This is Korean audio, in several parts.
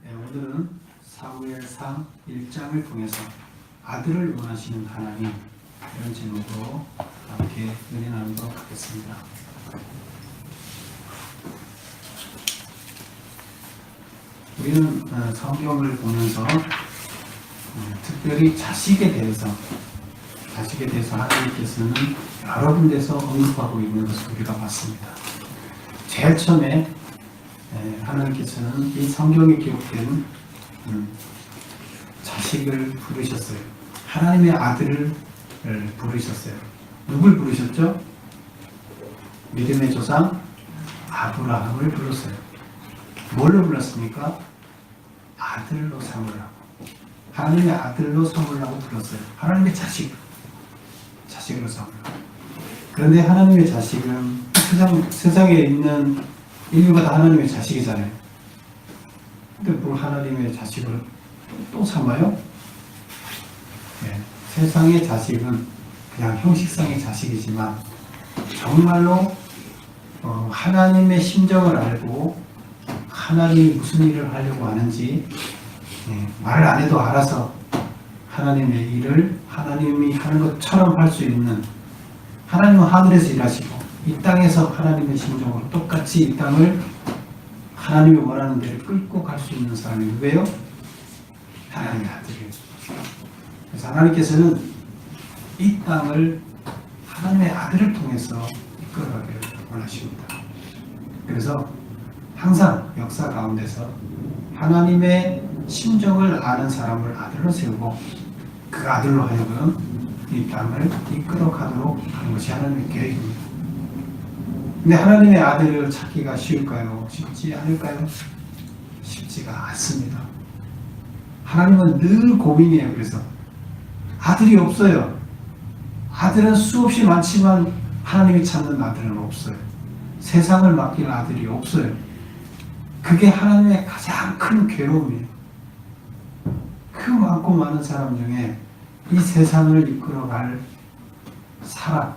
네, 오늘은 사무엘상 1장을 통해서 아들을 원하시는 하나님, 이런 제목으로 함께 은혜 나누도록 하겠습니다. 우리는 성경을 보면서 특별히 자식에 대해서 하나님께서는 여러 군데서 언급하고 있는 것을 우리가 봤습니다. 제일 처음에 하나님께서는 이 성경에 기록된 자식을 부르셨어요. 하나님의 아들을 부르셨어요. 누굴 부르셨죠? 믿음의 조상 아브라함을 불렀어요. 뭘로 불렀습니까? 아들로 삼으라고. 하나님의 아들로 삼으라고 불렀어요. 하나님의 자식으로 삼으라고. 그런데 하나님의 자식은 세상에 있는 인류가 다 하나님의 자식이잖아요. 근데 뭘 하나님의 자식을 또 삼아요? 네, 세상의 자식은 그냥 형식상의 자식이지만 정말로 하나님의 심정을 알고 하나님이 무슨 일을 하려고 하는지 말을 안 해도 알아서 하나님의 일을 하나님이 하는 것처럼 할 수 있는, 하나님은 하늘에서 일하시고 이 땅에서 하나님의 심정으로 똑같이 이 땅을 하나님이 원하는 데를 끌고 갈 수 있는 사람이 누구예요? 하나님의 아들이에요. 그래서 하나님께서는 이 땅을 하나님의 아들을 통해서 이끌어가기를 원하십니다. 그래서 항상 역사 가운데서 하나님의 심정을 아는 사람을 아들로 세우고 그 아들로 하여금 이 땅을 이끌어 가도록 하는 것이 하나님의 계획입니다. 근데 하나님의 아들을 찾기가 쉬울까요? 쉽지 않을까요? 쉽지가 않습니다. 하나님은 늘 고민이에요. 그래서 아들이 없어요. 아들은 수없이 많지만 하나님이 찾는 아들은 없어요. 세상을 맡길 아들이 없어요. 그게 하나님의 가장 큰 괴로움이에요. 그 많고 많은 사람 중에 이 세상을 이끌어갈 사람,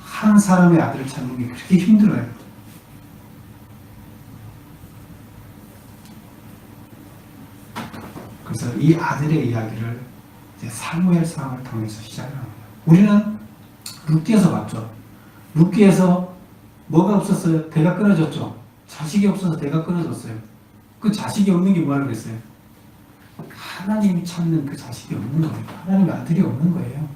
한 사람의 아들을 찾는 게 그렇게 힘들어요. 그래서 이 아들의 이야기를 이제 사무엘상을 통해서 시작합니다. 우리는 룻기에서 봤죠. 룻기에서 뭐가 없었어요? 대가 끊어졌죠. 자식이 없어서 대가 끊어졌어요. 그 자식이 없는 게 뭐라 그랬어요? 하나님이 찾는 그 자식이 없는 거예요. 하나님의 아들이 없는 거예요.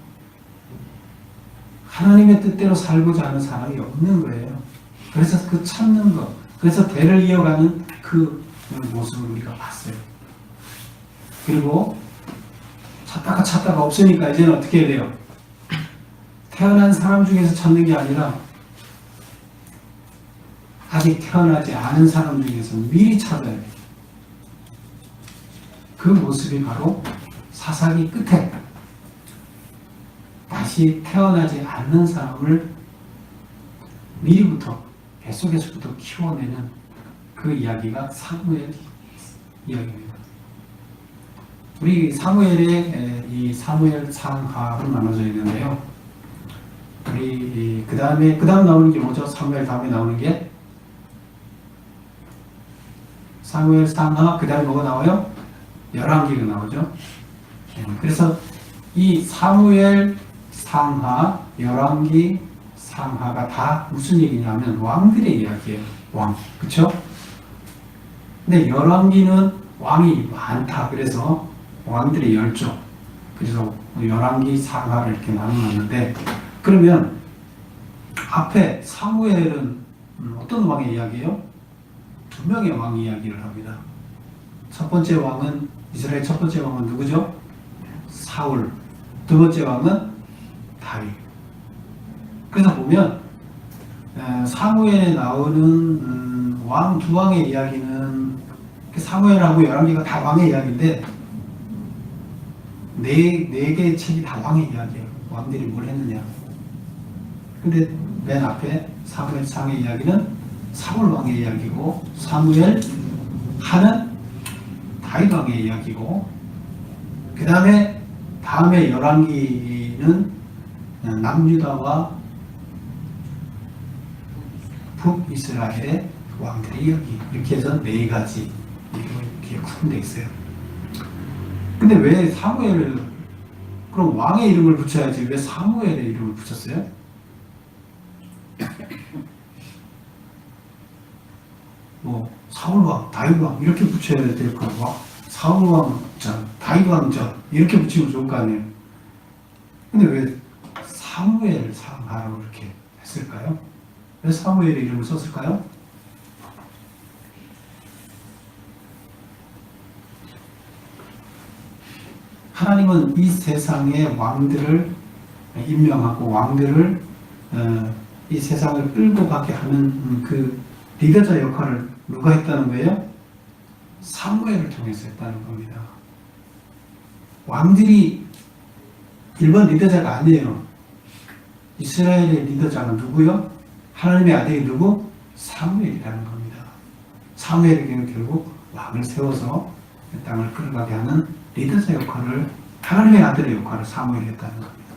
하나님의 뜻대로 살고자 하는 사람이 없는 거예요. 그래서 그 찾는 것, 그래서 대를 이어가는 그 모습을 우리가 봤어요. 그리고 찾다가 없으니까 이제는 어떻게 해야 돼요? 태어난 사람 중에서 찾는 게 아니라 아직 태어나지 않은 사람 중에서 미리 찾아야 돼요. 그 모습이 바로 사사기 끝에 다시 태어나지 않는 사람을 미리부터 뱃속에서부터 키워내는 그 이야기가 사무엘 이야기입니다. 우리 사무엘의 이 사무엘상하로 나눠져 있는데요. 우리 그 다음 나오는 게 뭐죠? 사무엘 다음에 나오는 게 사무엘상하, 그 다음에 뭐가 나와요? 열왕기가 나오죠. 그래서 이 사무엘 상하, 열왕기 상하가 다 무슨 얘기냐면 왕들의 이야기예요. 왕, 그렇죠? 근데 열왕기는 왕이 많다. 그래서 왕들의 열조. 그래서 열왕기 상하를 이렇게 나눠놨는데, 그러면 앞에 사무엘은 어떤 왕의 이야기예요? 두 명의 왕 이야기를 합니다. 첫 번째 왕은, 이스라엘 첫 번째 왕은 누구죠? 사울. 두 번째 왕은 다윗. 그래서 보면 사무엘에 나오는 왕 두 왕의 이야기는 사무엘하고 열왕기가 다 왕의 이야기인데 네 개의 책이 다 왕의 이야기예요. 왕들이 뭘 했느냐. 근데 맨 앞에 사무엘상의 이야기는 사울 왕의 이야기고, 사무엘 하는 다윗 왕의 이야기고, 그 다음에 열왕기는 남유다와 북이스라엘의 왕들의 이야기. 이렇게 해서 네 가지 이렇게 뒤에 구분되어 있어요. 근데 왜 사무엘을, 그럼 왕의 이름을 붙여야지 왜 사무엘의 이름을 붙였어요? 뭐 사울왕, 다윗왕 이렇게 붙여야 될 거고, 사울왕 전, 다윗왕 전 이렇게 붙이면 좋을 거 아니에요. 근데 왜 사무엘 사무하라고 이렇게 했을까요? 왜 사무엘의 이름을 썼을까요? 하나님은 이 세상의 왕들을 임명하고 왕들을 이 세상을 끌고 가게 하는 그 리더자 역할을 누가 했다는 거예요? 사무엘을 통해서 했다는 겁니다. 왕들이 일반 리더자가 아니에요. 이스라엘의 리더자가 누구요? 하나님의 아들이 누구? 사무엘이라는 겁니다. 사무엘에게는 결국 왕을 세워서 땅을 끌어가게 하는 리더자 역할을, 하나님의 아들의 역할을 사무엘이 했다는 겁니다.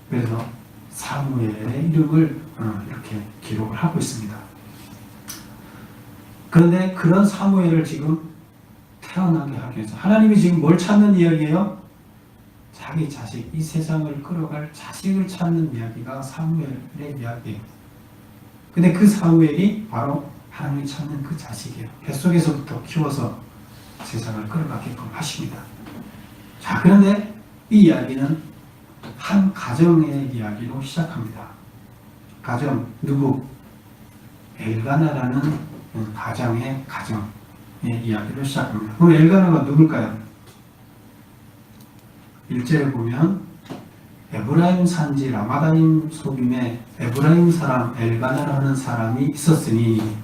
그래서 사무엘의 이름을 이렇게 기록을 하고 있습니다. 그런데 그런 사무엘을 지금 태어나게 하기 위해서 하나님이 지금 뭘 찾는 이야기예요? 자기 자식, 이 세상을 끌어갈 자식을 찾는 이야기가 사무엘의 이야기예요. 근데 그 사무엘이 바로 하나님이 찾는 그 자식이에요. 뱃속에서부터 키워서 세상을 끌어가게끔 하십니다. 자, 그런데 이 이야기는 한 가정의 이야기로 시작합니다. 가정, 누구? 엘가나라는 가정의 이야기로 시작합니다. 그럼 엘가나가 누굴까요? 1절에 보면 에브라임 산지 라마다임 소빔에 에브라임 사람 엘가나라는 사람이 있었으니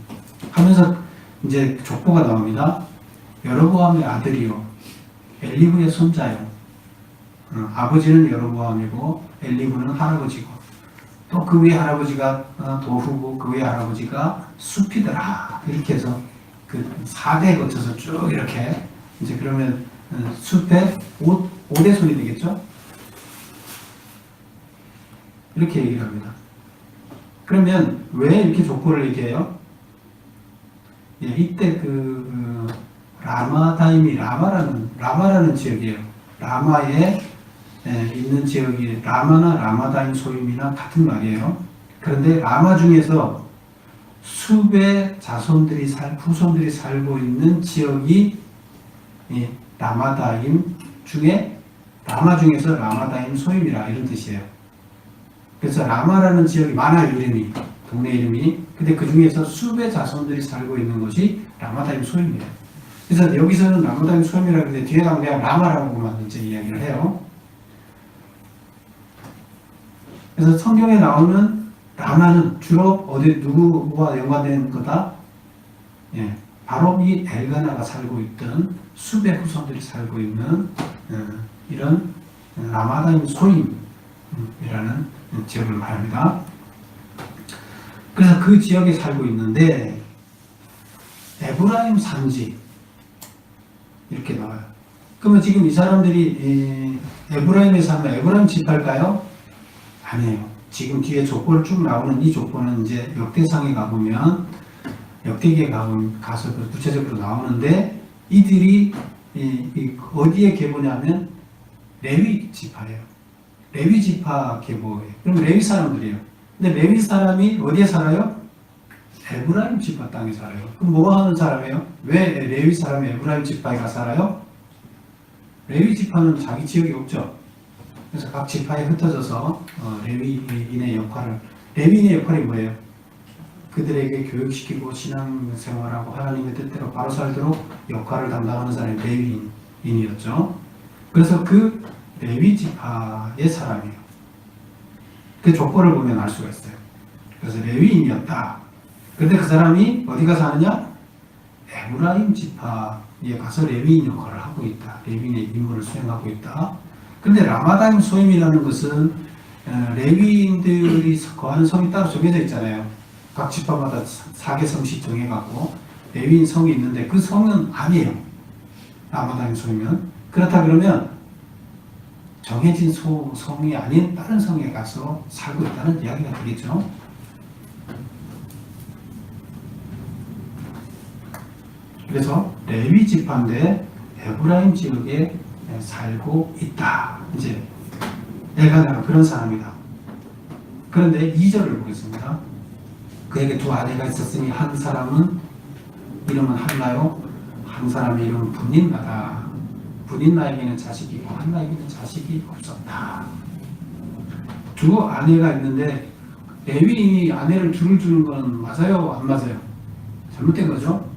하면서 이제 족보가 나옵니다. 여로보암의 아들이요 엘리후의 손자요. 아버지는 여로보암이고 엘리후는 할아버지고 또 그 위에 할아버지가 도후고 그 위에 할아버지가 숲이더라. 이렇게 해서 그 4대에 거쳐서 쭉 이렇게 이제 그러면 숲의 5대 손이 되겠죠? 이렇게 얘기를 합니다. 그러면 왜 이렇게 족보를 얘기해요? 예, 이때 라마다임이 라마라는 지역이에요. 라마에 있는 지역이 라마나 라마다임 소임이나 같은 말이에요. 그런데 라마 중에서 수배 자손들이 후손들이 살고 있는 지역이 라마다임 중에 라마 중에서 라마다임 소임이라 이런 뜻이에요. 그래서 라마라는 지역이 많아요. 이름이 동네 이름이. 근데 그 중에서 수배 자손들이 살고 있는 곳이 라마다임 소임이에요. 그래서 여기서는 라마다임 소임이라고 하는데 뒤에 가면 그냥 라마라고만 이제 이야기를 해요. 그래서 성경에 나오는 라마는 주로 어디 누구와 연관된 거다? 예, 바로 이 엘가나가 살고 있던 수배 후손들이 살고 있는 이런 라마다임 소임이라는 지역을 말합니다. 그래서 그 지역에 살고 있는데 에브라임 산지 이렇게 나와요. 그러면 지금 이 사람들이 에브라임에 사는 에브라임 지파일까요? 아니에요. 지금 뒤에 족보를 쭉 나오는 이 족보는 이제 역대상에 가보면 역대기에 가서 구체적으로 나오는데 이들이 어디에 계보냐면 레위 지파예요. 레위 지파 계보예요. 그럼 레위 사람들이에요. 근데 레위 사람이 어디에 살아요? 에브라임 지파 땅에 살아요. 그럼 뭐 하는 사람이에요? 왜 레위 사람이 에브라임 지파에 가 살아요? 레위 지파는 자기 지역이 없죠. 그래서 각 지파에 흩어져서 레위인의 역할이 뭐예요? 그들에게 교육시키고 신앙생활하고 하나님의 뜻대로 바로 살도록 역할을 담당하는 사람이 레위인이었죠. 그래서 그 레위 지파의 사람이에요. 그 족보를 보면 알 수가 있어요. 그래서 레위인이었다. 그런데 그 사람이 어디가 사느냐? 에브라임 지파에 가서 레위인 역할을 하고 있다. 레위인의 임무를 수행하고 있다. 그런데 라마다임 소임이라는 것은 레위인들이 거하는 성이 따로 정해져 있잖아요. 각 지파마다 4개 성씩 정해갖고 레위인 성이 있는데 그 성은 아니에요. 라마다임 소임은. 그렇다 그러면 정해진 성이 아닌 다른 성에 가서 살고 있다는 이야기가 되겠죠. 그래서 레위 지파인데 에브라임 지역에 살고 있다. 이제 엘가나가 그런 사람이다. 그런데 2절을 보겠습니다. 그에게 두 아내가 있었으니 한 사람은 이름은 한나요, 한 사람의 이름은 분인나다. 분인나에게는 자식이 있고 한나에게는 자식이 없었다. 두 아내가 있는데 레위인이 아내를 둘을 주는 건 맞아요? 안 맞아요? 잘못된 거죠?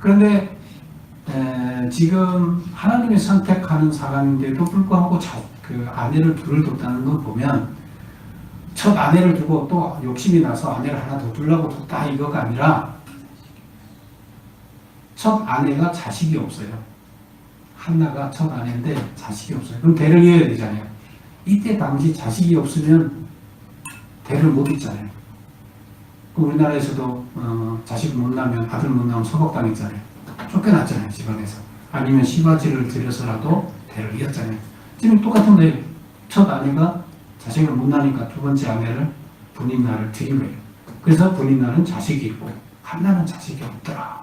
그런데 지금 하나님이 선택하는 사람인데도 불구하고 그 아내를 둘을 뒀다는 건 보면 첫 아내를 두고 또 욕심이 나서 아내를 하나 더 두려고 뒀다 이거가 아니라 첫 아내가 자식이 없어요. 한나가 첫 아내인데 자식이 없어요. 그럼 대를 이어야 되잖아요. 이때 당시 자식이 없으면 대를 못 잇잖아요. 우리나라에서도 자식 못 낳으면 아들 못 낳으면 소박당했잖아요. 쫓겨났잖아요. 집안에서. 아니면 시바지를 들여서라도 대를 이었잖아요. 지금 똑같은데 첫 아내가 자식을 못 낳으니까 두 번째 아내를 분인나를 드린 거예요. 그래서 분인나는 자식이 있고 한나는 자식이 없더라.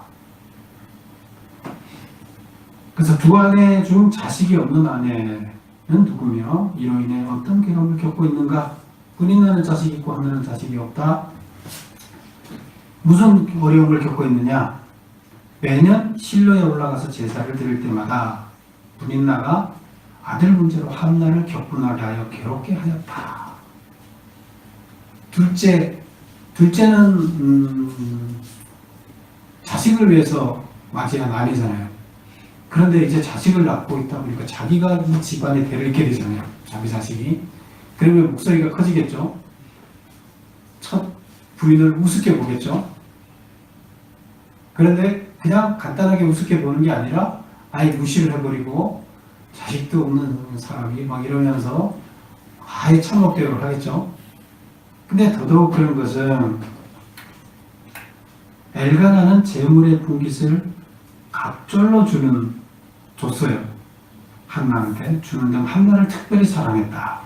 그래서 두 아내 중 자식이 없는 아내는 누구며 이로 인해 어떤 괴로움을 겪고 있는가? 분인나는 자식이 있고 한나는 자식이 없다. 무슨 어려움을 겪고 있느냐? 매년 실로에 올라가서 제사를 드릴 때마다 분인나가 아들 문제로 한나를 격분하게 하여 괴롭게 하였다. 둘째는 자식을 위해서 맞이한 아니잖아요. 그런데 이제 자식을 낳고 있다 보니까 자기가 이 집안의 대를 잇게 되잖아요. 자기 자식이. 그러면 목소리가 커지겠죠. 첫 부인을 우습게 보겠죠. 그런데 그냥 간단하게 우습게 보는 게 아니라 아예 무시를 해버리고 자식도 없는 사람이 막 이러면서 아예 참혹대우를 하겠죠. 근데 더더욱 그런 것은 엘가나는 재물의 분깃을 갑절로 줬어요. 한나한테 주는 등 한나를 특별히 사랑했다.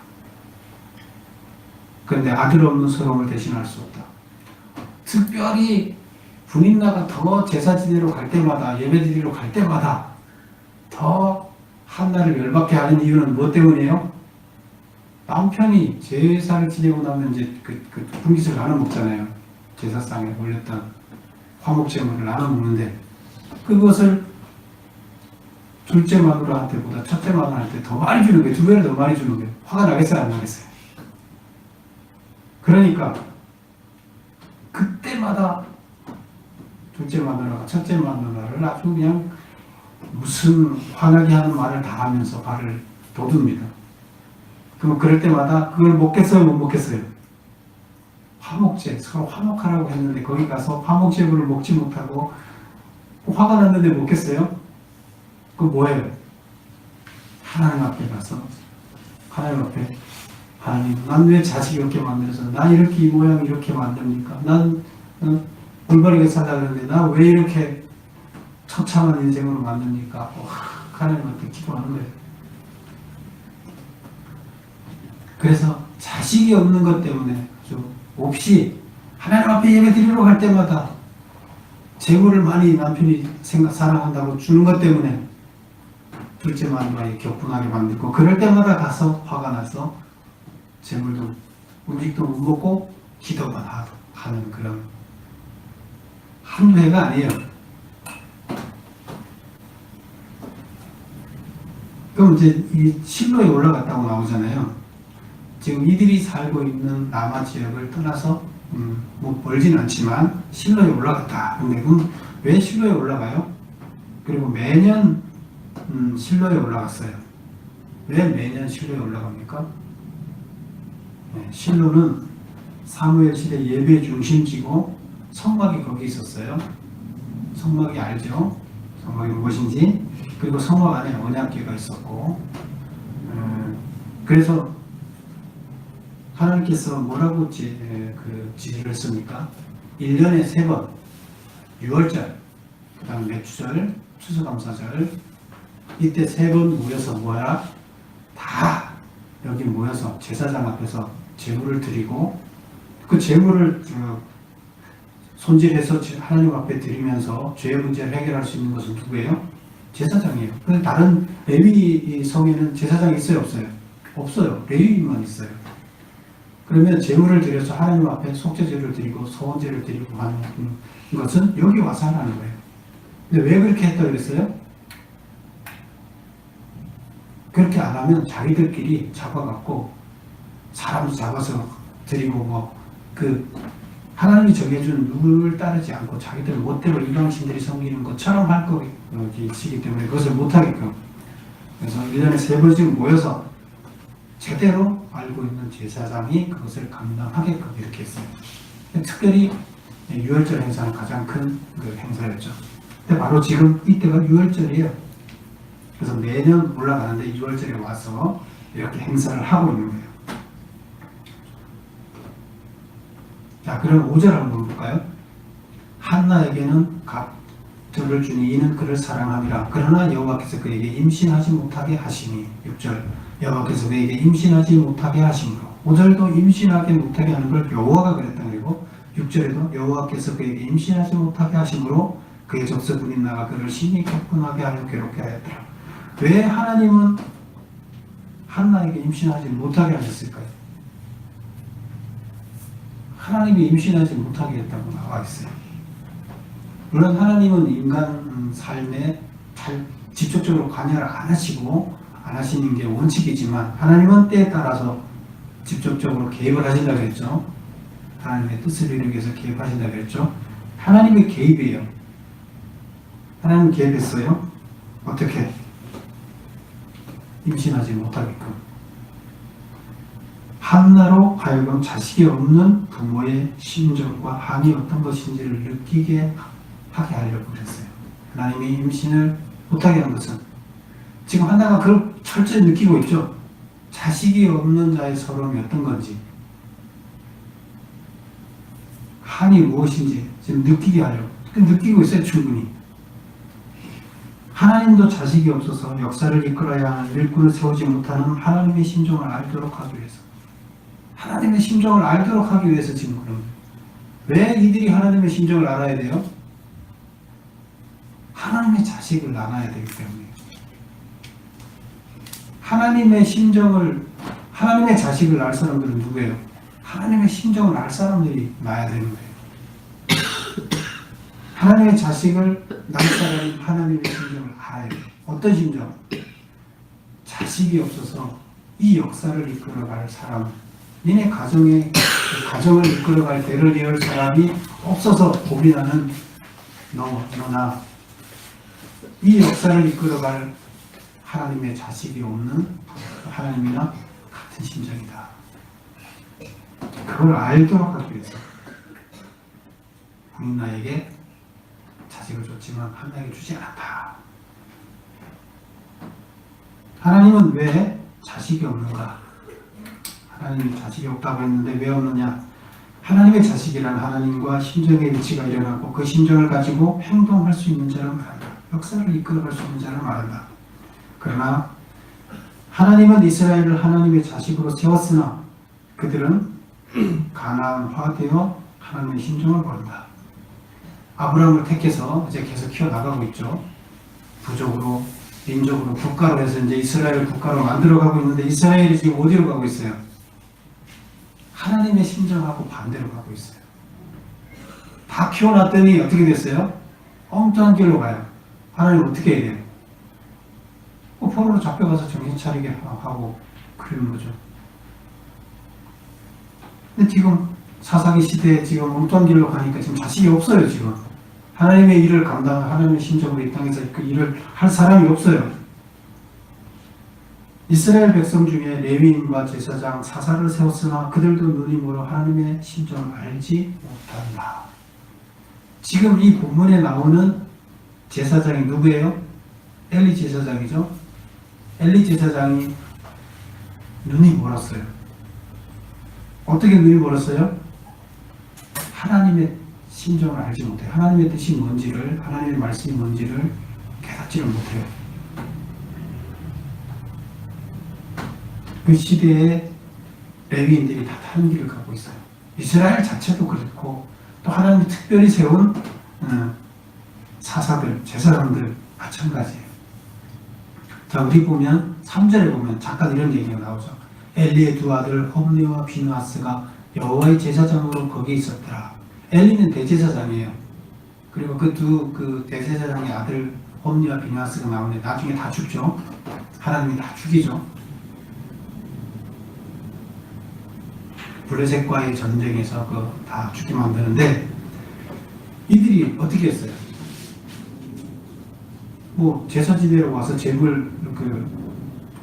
그런데 아들 없는 소돔을 대신할 수 없다. 특별히 분인나가 더 제사지대로 갈 때마다 예배드리러 갈 때마다 더 한나를 열받게 하는 이유는 무엇 때문이에요? 남편이 제사를 지내고 나면 이제 그 분깃을 나눠 먹잖아요. 제사상에 올렸던 화목제물을 나눠 먹는데 그것을 둘째 마누라한테보다 첫째 마누라한테 더 많이 주는 거예요. 두 배를 더 많이 주는 거예요. 화가 나겠어요? 안 나겠어요? 그러니까 그때마다 둘째 마누라가 첫째 마누라를 아주 그냥 무슨 화나게 하는 말을 다 하면서 발을 돋웁니다. 그럼 그럴 때마다 그걸 먹겠어요? 못 먹겠어요? 화목제, 서로 화목하라고 했는데 거기 가서 화목제물을 먹지 못하고 화가 났는데 먹겠어요? 그거 뭐예요? 하나님 앞에 가서 하나님 앞에 하나님, 난 왜 자식이 없게 만들어서 나 이렇게 이 모양 이렇게 만듭니까? 난 올바르게 살다 그러는데 나 왜 이렇게 처참한 인생으로 만듭니까? 하나님한테 기도하는 거예요. 그래서 자식이 없는 것 때문에 몹시 하나님 앞에 예배 드리러 갈 때마다 재물을 많이 남편이 사랑한다고 주는 것 때문에 둘째 마누라에 격분하게 만들고 그럴 때마다 가서 화가 나서 재물도 음식도 못 먹고 기도만 하는 그런 한 회가 아니에요. 그럼 이제 이 실로에 올라갔다고 나오잖아요. 지금 이들이 살고 있는 남아 지역을 떠나서 뭐 멀진 않지만 실로에 올라갔다. 근데 그럼 왜 실로에 올라가요? 그리고 매년 실로에 올라갔어요. 왜 매년 실로에 올라갑니까? 네, 실로는 사무엘 시대 예배 중심지고 성막이 거기 있었어요. 성막이 알죠? 성막이 무엇인지. 그리고 성막 안에 언약궤가 있었고 그래서 하나님께서 뭐라고 지시를 했습니까? 1년에 3번 6월절, 그 다음 매추절, 추수감사절 이때 3번 모여서 뭐야? 다 여기 모여서 제사장 앞에서 제물을 드리고 그 제물을 손질해서 하나님 앞에 드리면서 죄의 문제를 해결할 수 있는 것은 누구예요? 제사장이에요. 그런데 다른 레위 성에는 제사장이 있어요, 없어요? 없어요. 레위인만 있어요. 그러면 제물을 드려서 하나님 앞에 속죄제를 드리고 소원제를 드리고 하는 것은 여기 와서 하는 거예요. 근데 왜 그렇게 했다고 그랬어요? 그렇게 안 하면 자기들끼리 잡아갖고 사람도 잡아서 드리고 하나님이 정해준 룰을 따르지 않고 자기들 멋대로 이방신들이 섬기는 것처럼 할 것이기 때문에 그것을 못하게끔. 그래서 1년에 3번씩 모여서 제대로 알고 있는 제사장이 그것을 감당하게끔 이렇게 했어요. 특별히 유월절 행사는 가장 큰 그 행사였죠. 근데 바로 지금 이때가 유월절이에요. 그래서 매년 올라가는데 유월절에 와서 이렇게 행사를 하고 있는 거예요. 자, 그럼 5절 한번 볼까요? 한나에게는 갑절을 주니 이는 그를 사랑함이라. 그러나 여호와께서 그에게 임신하지 못하게 하시니. 6절 여호와께서 그에게 임신하지 못하게 하심으로. 5절도 임신하게 못하게 하는 걸 여호와가 그랬다. 그리고 6절에도 여호와께서 그에게 임신하지 못하게 하심으로 그의 적서군이 나가 그를 심히 격분하게 하여 괴롭게 하였더라. 왜 하나님은 한나에게 임신하지 못하게 하셨을까요? 하나님이 임신하지 못하게 했다고 나와 있어요. 물론 하나님은 인간 삶에 직접적으로 관여를 안 하시는 게 원칙이지만 하나님은 때에 따라서 직접적으로 개입을 하신다고 했죠. 하나님의 뜻을 이루기 위해서 개입하신다고 했죠. 하나님의 개입이에요. 하나님 개입했어요. 어떻게? 임신하지 못하게끔. 한나로 하여금 자식이 없는 부모의 심정과 한이 어떤 것인지를 느끼게 하게 하려고 그랬어요. 하나님이 임신을 못하게 한 것은 지금 한나가 그걸 철저히 느끼고 있죠. 자식이 없는 자의 서러움이 어떤 건지, 한이 무엇인지 지금 느끼게 하려고 느끼고 있어요. 충분히. 하나님도 자식이 없어서 역사를 이끌어야 하는 일꾼을 세우지 못하는 하나님의 심정을 알도록 하기 위해서, 하나님의 심정을 알도록 하기 위해서 지금 그런 거예요. 왜 이들이 하나님의 심정을 알아야 돼요? 하나님의 자식을 낳아야 되기 때문에. 하나님의 심정을, 하나님의 자식을 낳을 사람들은 누구예요? 하나님의 심정을 알 사람들이 낳아야 되는 거예요. 하나님의 자식을 낳을 사람이 하나님의 심정을 알아야 돼요. 어떤 심정? 자식이 없어서 이 역사를 이끌어갈 사람, 니네 가정을 이끌어갈 대를 이을 사람이 없어서 고민하는 너나 이 역사를 이끌어갈 하나님의 자식이 없는 하나님이나 같은 심정이다. 그걸 알도록 하기 위해서 한나에게 자식을 줬지만 한나에게 주지 않았다. 하나님은 왜 자식이 없는가? 하나님이 자식이 없다고 했는데 왜 없느냐? 하나님의 자식이란 하나님과 심정의 일치가 일어나고 그 심정을 가지고 행동할 수 있는 자를 말한다. 역사를 이끌어갈 수 있는 자를 말한다. 그러나 하나님은 이스라엘을 하나님의 자식으로 세웠으나 그들은 가나안화되어 하나님의 심정을 모른다. 아브라함을 택해서 이제 계속 키워나가고 있죠. 부족으로, 민족으로, 국가로 해서 이제 이스라엘 국가로 만들어가고 있는데 이스라엘이 지금 어디로 가고 있어요? 하나님의 심정하고 반대로 가고 있어요. 다 키워놨더니 어떻게 됐어요? 엉뚱한 길로 가요. 하나님 어떻게 해야 돼요? 포로로 잡혀가서 정신 차리게 하고 그러는 거죠. 근데 지금 사사기 시대에 지금 엉뚱한 길로 가니까 지금 자식이 없어요. 지금 하나님의 일을 하나님의 심정으로 이 땅에서 그 일을 할 사람이 없어요. 이스라엘 백성 중에 레위인과 제사장, 사사를 세웠으나 그들도 눈이 멀어 하나님의 심정을 알지 못한다. 지금 이 본문에 나오는 제사장이 누구예요? 엘리 제사장이죠. 엘리 제사장이 눈이 멀었어요. 어떻게 눈이 멀었어요? 하나님의 심정을 알지 못해요. 하나님의 뜻이 뭔지를, 하나님의 말씀이 뭔지를 깨닫지를 못해요. 그 시대에 레위인들이 다 다른 길을 가고 있어요. 이스라엘 자체도 그렇고 또 하나님이 특별히 세운 사사들, 제사장들 마찬가지예요. 자, 우리 보면 3절에 보면 잠깐 이런 얘기가 나오죠. 엘리의 두 아들 홈리와 비누아스가 여호와의 제사장으로 거기에 있었더라. 엘리는 대제사장이에요. 그리고 그 대제사장의 아들 홈리와 비누아스가 나오는데 나중에 다 죽죠. 하나님이 다 죽이죠. 블레셋과의 전쟁에서 다 죽게 만드는데 이들이 어떻게 했어요? 뭐 제사지대로 와서 제물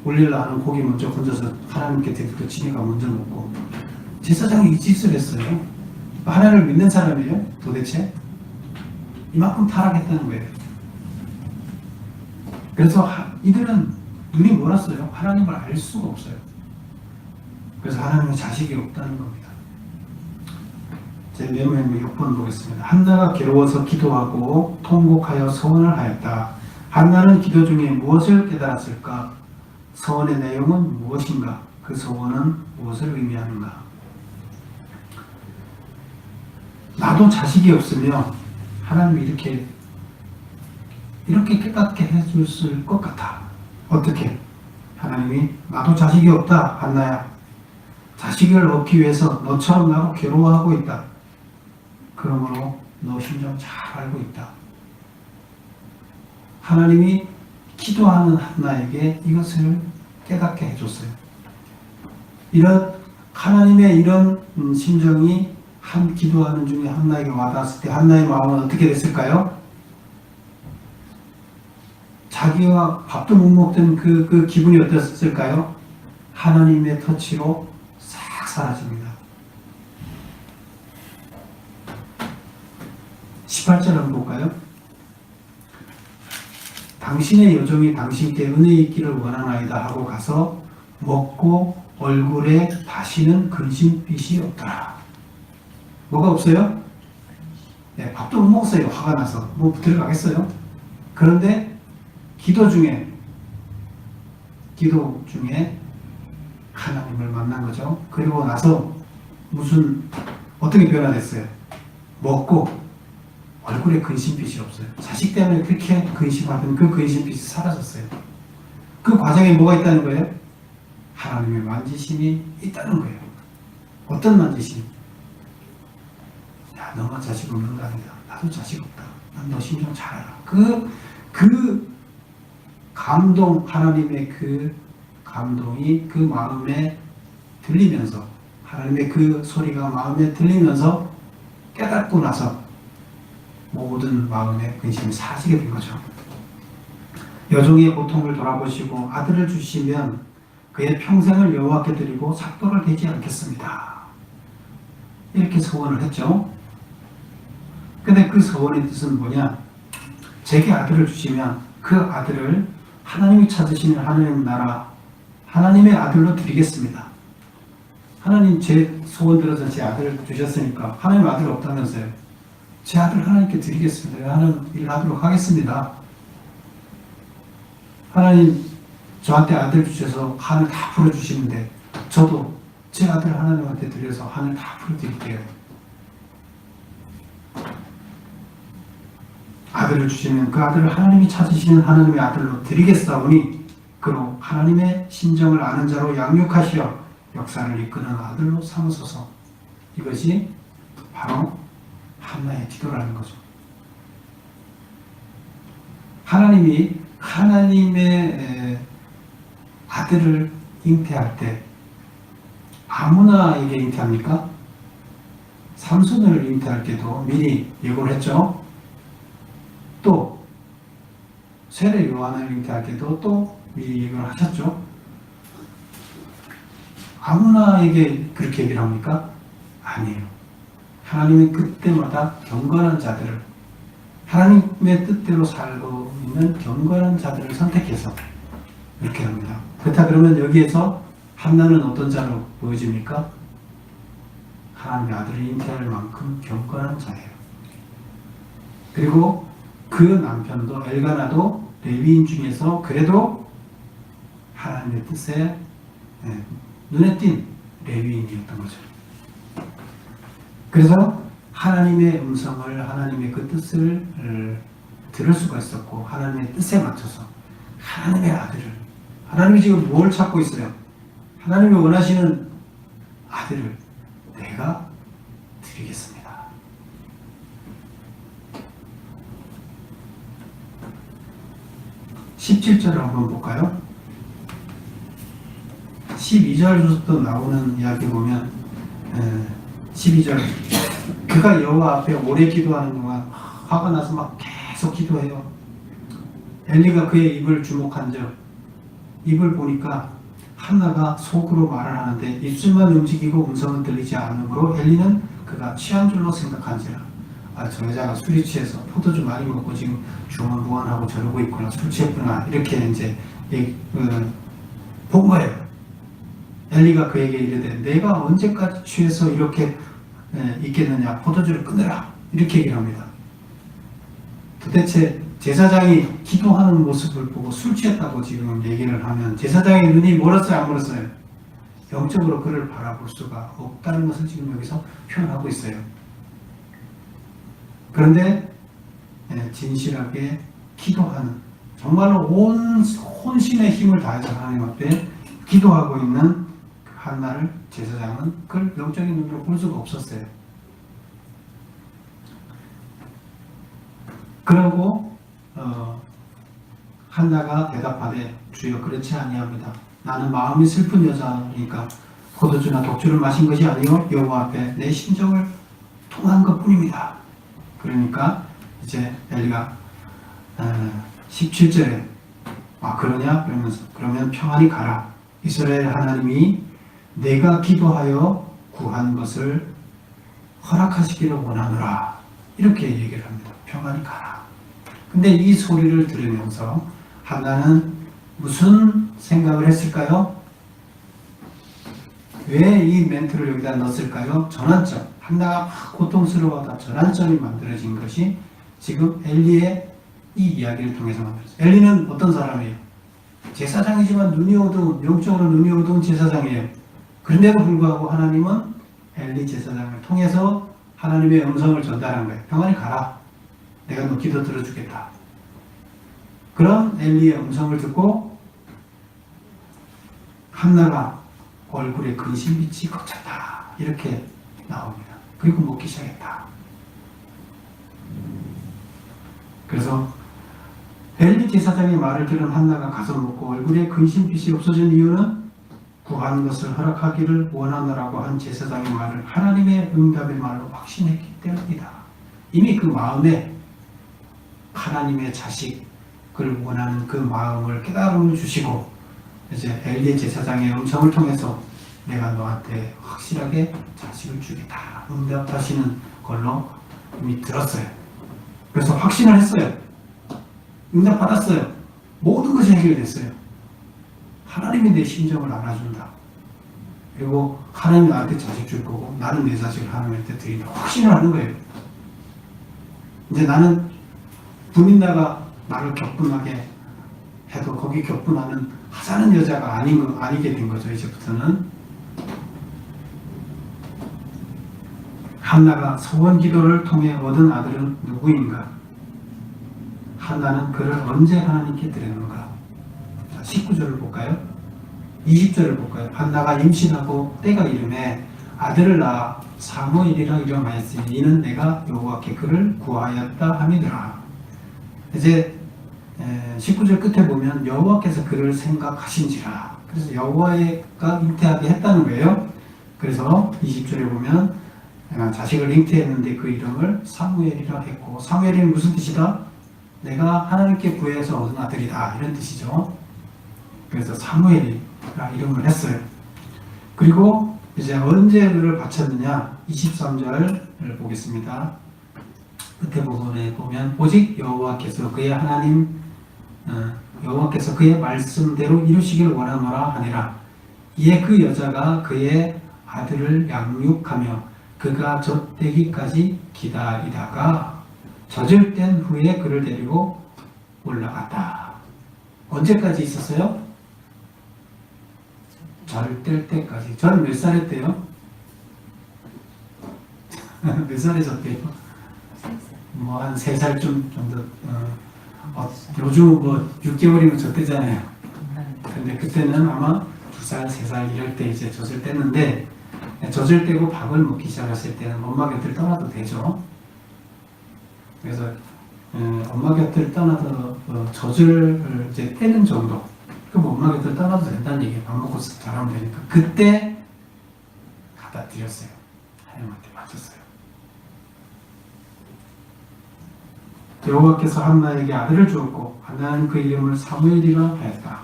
올리려 하는 고기 먼저 건져서 하나님께 드리고 지네가 먼저 먹고 제사장이 이 짓을 했어요. 하나님을 믿는 사람이에요? 도대체? 이만큼 타락했다는 거예요. 그래서 이들은 눈이 멀었어요. 하나님을 알 수가 없어요. 그래서 하나님의 자식이 없다는 겁니다. 제 메모에 6번 보겠습니다. 한나가 괴로워서 기도하고 통곡하여 서원을 하였다. 한나는 기도 중에 무엇을 깨달았을까? 서원의 내용은 무엇인가? 그 서원은 무엇을 의미하는가? 나도 자식이 없으면 하나님이 이렇게 깨닫게 해줬을 것 같아. 어떻게? 하나님이 나도 자식이 없다, 한나야. 자식을 얻기 위해서 너처럼 나도 괴로워하고 있다. 그러므로 너 심정 잘 알고 있다. 하나님이 기도하는 한나에게 이것을 깨닫게 해줬어요. 하나님의 이런 심정이 기도하는 중에 한나에게 와닿았을 때 한나의 마음은 어떻게 됐을까요? 자기가 밥도 못 먹던 그 기분이 어땠을까요? 하나님의 터치로 싹 사라집니다. 18절 한번 볼까요? 당신의 여종이 당신께 은혜 있기를 원하나이다 하고 가서 먹고 얼굴에 다시는 근심빛이 없더라. 뭐가 없어요? 네, 밥도 못 먹었어요. 화가 나서. 뭐 들어가겠어요? 그런데 기도 중에 하나님을 만난 거죠. 그리고 나서 어떻게 변화됐어요? 먹고 얼굴에 근심빛이 없어요. 자식 때문에 그렇게 근심하던 그 근심빛이 사라졌어요. 그 과정에 뭐가 있다는 거예요? 하나님의 만지심이 있다는 거예요. 어떤 만지심? 야, 너만 자식 없는 거 아니다. 나도 자식 없다. 난 너 심정 잘 알아. 그 감동, 하나님의 그 감동이 그 마음에 들리면서, 하나님의 그 소리가 마음에 들리면서 깨닫고 나서 모든 마음의 근심이 사라지게 된 거죠. 여종의 고통을 돌아보시고 아들을 주시면 그의 평생을 여호와께 드리고 삭도를 대지 않겠습니다. 이렇게 소원을 했죠. 근데 그 소원의 뜻은 뭐냐? 제게 아들을 주시면 그 아들을 하나님이 찾으시는 하나님 나라, 하나님의 아들로 드리겠습니다. 하나님 제 소원 들어서 제 아들을 주셨으니까 하나님 아들 없다면서요. 제 아들 하나님께 드리겠습니다. 하는 일을 하도록 하겠습니다. 하나님 저한테 아들 주셔서 하늘 다 풀어주시는데 저도 제 아들 하나님한테 드려서 하늘 다 풀어드릴게요. 아들을 주시면 그 아들을 하나님이 찾으시는 하나님의 아들로 드리겠사오니 그로 하나님의 심정을 아는 자로 양육하시어 역사를 이끄는 아들로 삼으소서. 이것이 바로 한나의 기도라는 거죠. 하나님이 하나님의 아들을 잉태할 때 아무나에게 잉태합니까? 삼손을 잉태할 때도 미리 예고를 했죠. 또 세례 요한을 잉태할 때도 또 미리 예고를 하셨죠. 아무나에게 그렇게 얘기를 합니까? 아니에요. 하나님은 그때마다 경건한 자들을, 하나님의 뜻대로 살고 있는 경건한 자들을 선택해서 이렇게 합니다. 그렇다 그러면 여기에서 한나는 어떤 자로 보여집니까? 하나님의 아들을 잉태할 만큼 경건한 자예요. 그리고 그 남편도 엘가나도 레위인 중에서 그래도 하나님의 뜻에 눈에 띈 레위인이었던 거죠. 그래서 하나님의 음성을, 하나님의 그 뜻을 들을 수가 있었고, 하나님의 뜻에 맞춰서 하나님의 아들을, 하나님이 지금 뭘 찾고 있어요? 하나님이 원하시는 아들을 내가 드리겠습니다. 17절을 한번 볼까요? 12절부터 나오는 이야기 보면 12절, 그가 여호와 앞에 오래 기도하는 동안 화가 나서 막 계속 기도해요. 엘리가 그의 입을 주목한즉 입을 보니까 한나가 속으로 말을 하는데 입술만 움직이고 음성은 들리지 않으므로 엘리는 그가 취한 줄로 생각한지라. 저 여자가 술이 취해서 포도주 많이 먹고 지금 중언부언하고 저러고 있구나, 술 취했구나, 이렇게 이제 본 거예요. 엘리가 그에게 이르되 내가 언제까지 취해서 이렇게 있겠느냐, 포도주를 끊으라, 이렇게 얘기를 합니다. 도대체 제사장이 기도하는 모습을 보고 술 취했다고 지금 얘기를 하면 제사장의 눈이 멀었어요, 안 멀었어요? 영적으로 그를 바라볼 수가 없다는 것을 지금 여기서 표현하고 있어요. 그런데 진실하게 기도하는, 정말로 온 혼신의 힘을 다해서 하나님 앞에 기도하고 있는 한나를 제사장은 그걸 영적인 눈으로 볼 수가 없었어요. 그러고 한나가 대답하되 주여 그렇지 아니합니다. 나는 마음이 슬픈 여자니까 포도주나 독주를 마신 것이 아니요 여호와 앞에 내 심정을 통한 것뿐입니다. 그러니까 이제 엘리가 17절에 그러냐? 그러면서 그러면 평안히 가라. 이스라엘 하나님이 내가 기도하여 구한 것을 허락하시기를 원하노라. 이렇게 얘기를 합니다. 평안히 가라. 근데 이 소리를 들으면서 한나는 무슨 생각을 했을까요? 왜 이 멘트를 여기다 넣었을까요? 전환점. 한나가 막 고통스러워하다 전환점이 만들어진 것이 지금 엘리의 이 이야기를 통해서 만들었어요. 엘리는 어떤 사람이에요? 제사장이지만 눈이 어두운, 영적으로 눈이 어두운 제사장이에요. 그런데도 불구하고 하나님은 엘리 제사장을 통해서 하나님의 음성을 전달한 거예요. 평안히 가라. 내가 너 기도 들어주겠다. 그런 엘리의 음성을 듣고 한나가 얼굴에 근심빛이 걷혔다. 이렇게 나옵니다. 그리고 먹기 시작했다. 그래서 엘리 제사장의 말을 들은 한나가 가서 먹고 얼굴에 근심빛이 없어진 이유는 구한 것을 허락하기를 원하노라고 한 제사장의 말을 하나님의 응답의 말로 확신했기 때문이다. 이미 그 마음에 하나님의 자식을 원하는 그 마음을 깨달음을 주시고 이제 엘리 제사장의 음성을 통해서 내가 너한테 확실하게 자식을 주겠다 응답하시는 걸로 이미 들었어요. 그래서 확신을 했어요. 응답받았어요. 모든 것이 해결됐어요. 하나님이 내 심정을 알아준다. 그리고 하나님이 나한테 자식 줄 거고 나는 내 자식을 하나님한테 드린다. 확신을 하는 거예요. 이제 나는 부민나가 나를 격분하게 해도 거기 격분하는 하자는 여자가 아니게 된 거죠. 이제부터는 한나가 소원 기도를 통해 얻은 아들은 누구인가? 한나는 그를 언제 하나님께 드렸는가? 19절을 볼까요? 20절을 볼까요? 한나가 임신하고 때가 이름에 아들을 낳아 사무엘이라 이름하였으니 이는 내가 여호와께 그를 구하였다 함이더라. 이제 19절 끝에 보면 여호와께서 그를 생각하신지라. 그래서 여호와가 잉태하게 했다는 거예요. 그래서 20절에 보면 자식을 잉태했는데 그 이름을 사무엘이라 했고, 사무엘이 무슨 뜻이다? 내가 하나님께 구해서 얻은 아들이다, 이런 뜻이죠. 그래서 사무엘이라 이름을 했어요. 그리고 이제 언제 그를 바쳤느냐? 23절을 보겠습니다. 끝에 부분에 보면 오직 여호와께서 그의 여호와께서 그의 말씀대로 이루시기를 원하노라 하니라. 이에 그 여자가 그의 아들을 양육하며 그가 젖되기까지 기다리다가 젖을 뗀 후에 그를 데리고 올라갔다. 언제까지 있었어요? 젖을 뗄 때까지. 젖을 몇 살 했대요? 몇 살에 졌대요? 뭐 한 3살쯤 정도. 요즘 뭐 6개월이면 졌대잖아요. 근데 그때는 아마 2살, 3살 이럴 때 이제 젖을 뗐는데, 젖을 떼고 밥을 먹기 시작했을 때는 엄마 곁을 떠나도 되죠. 그래서 엄마 곁을 떠나도 젖을 이제 떼는 정도. 그럼 엄마 곁을 떠나도 된다는 얘기예요. 밥 먹고 자라면 되니까. 그때 갖다 드렸어요. 하나님한테 맞췄어요. 여호와께서 한나에게 아들을 주었고 한나는 그 이름을 사무엘이라 하였다.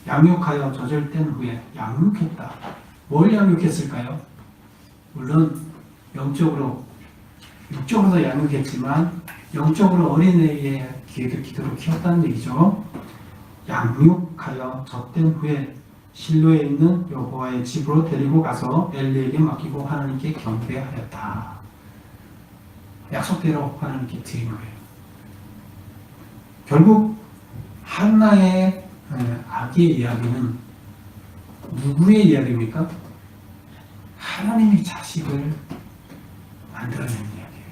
양육하여 젖을 뗀 후에 양육했다. 뭘 양육했을까요? 물론 영적으로, 육적으로도 양육했지만 영적으로 어린애의 기도로 키웠다는 얘기죠. 양육하여 젖된 후에 실로에 있는 여호와의 집으로 데리고 가서 엘리에게 맡기고 하나님께 경배하였다. 약속대로 하나님께 드린 거예요. 결국 한나의 아기의 이야기는 누구의 이야기입니까? 하나님이 자식을 만들어내는 이야기예요.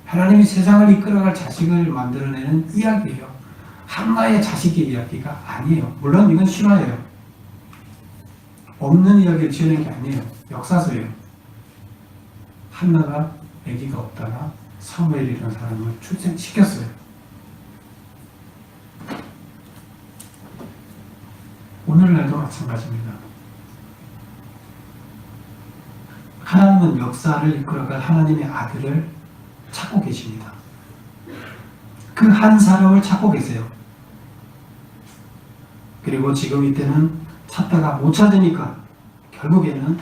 하나님이 세상을 이끌어갈 자식을 만들어내는 이야기예요. 한나의 자식의 이야기가 아니에요. 물론 이건 실화예요. 없는 이야기를 지어낸 게 아니에요. 역사서예요. 한나가 아기가 없다가 사무엘이라는 사람을 출생시켰어요. 오늘날도 마찬가지입니다. 하나님은 역사를 이끌어갈 하나님의 아들을 찾고 계십니다. 그 한 사람을 찾고 계세요. 그리고 지금 이때는 찾다가 못 찾으니까 결국에는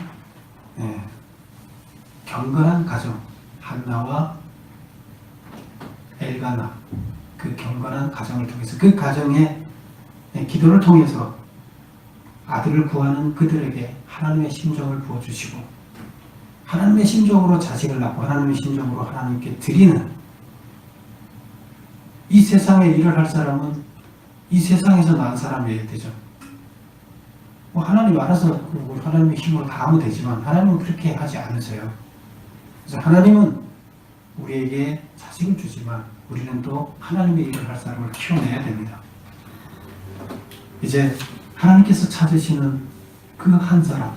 경건한 가정, 한나와 엘가나, 그 경건한 가정을 통해서, 그 가정의 기도를 통해서 아들을 구하는 그들에게 하나님의 심정을 부어주시고, 하나님의 심정으로 자식을 낳고 하나님의 심정으로 하나님께 드리는, 이 세상에 일을 할 사람은 이 세상에서 난 사람이어야 되죠. 뭐 하나님 알아서 하나님의 힘으로 다 하면 되지만 하나님은 그렇게 하지 않으세요. 그래서 하나님은 우리에게 자식을 주지만 우리는 또 하나님의 일을 할 사람을 키워내야 됩니다. 이제 하나님께서 찾으시는 그 한 사람,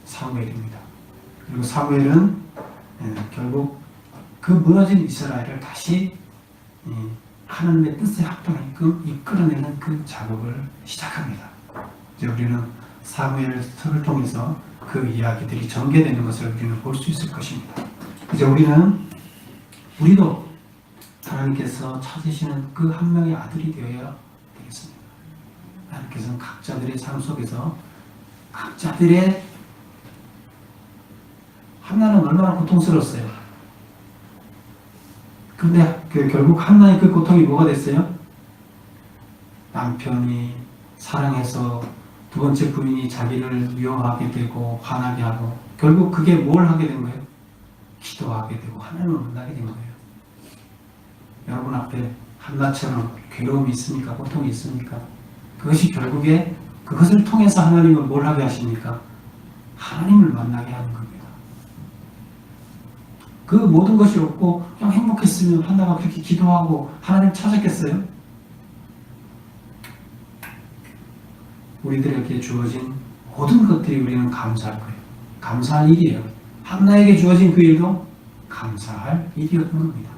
사무엘입니다. 그리고 사무엘은 결국 그 무너진 이스라엘을 다시 하나님의 뜻에 합당하게끔 이끌어내는 그 작업을 시작합니다. 이제 우리는 사무엘서를 통해서 그 이야기들이 전개되는 것을 우리는 볼 수 있을 것입니다. 이제 우리도 하나님께서 찾으시는 그 한 명의 아들이 되어야 되겠습니다. 하나님께서는 각자들의 삶 속에서 각자들의, 한나는 얼마나 고통스러웠어요. 근데 결국 한나의 그 고통이 뭐가 됐어요? 남편이 사랑해서 두 번째 부인이 자기를 미워하게 되고 화나게 하고, 결국 그게 뭘 하게 된 거예요? 기도하게 되고 하나님을 만나게 된 거예요. 여러분 앞에 한나처럼 괴로움이 있습니까? 고통이 있습니까? 그것이 결국에 그것을 통해서 하나님은 뭘 하게 하십니까? 하나님을 만나게 하는 겁니다. 그 모든 것이 없고 그냥 행복했으면 한나가 그렇게 기도하고 하나님 찾았겠어요? 우리들에게 주어진 모든 것들이 우리는 감사할 거예요. 감사할 일이에요. 한나에게 주어진 그 일도 감사할 일이었던 겁니다.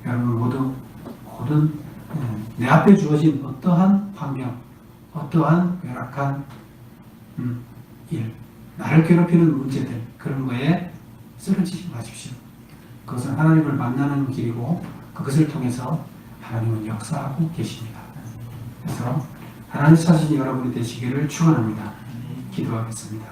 여러분 모든 내 앞에 주어진 어떠한 환경, 어떠한 열악한 일, 나를 괴롭히는 문제들, 그런 거에 쓰러지지 마십시오. 그것은 하나님을 만나는 길이고 그것을 통해서 하나님은 역사하고 계십니다. 그래서 하나님 찾으신 여러분이 되시기를 축원합니다. 기도하겠습니다.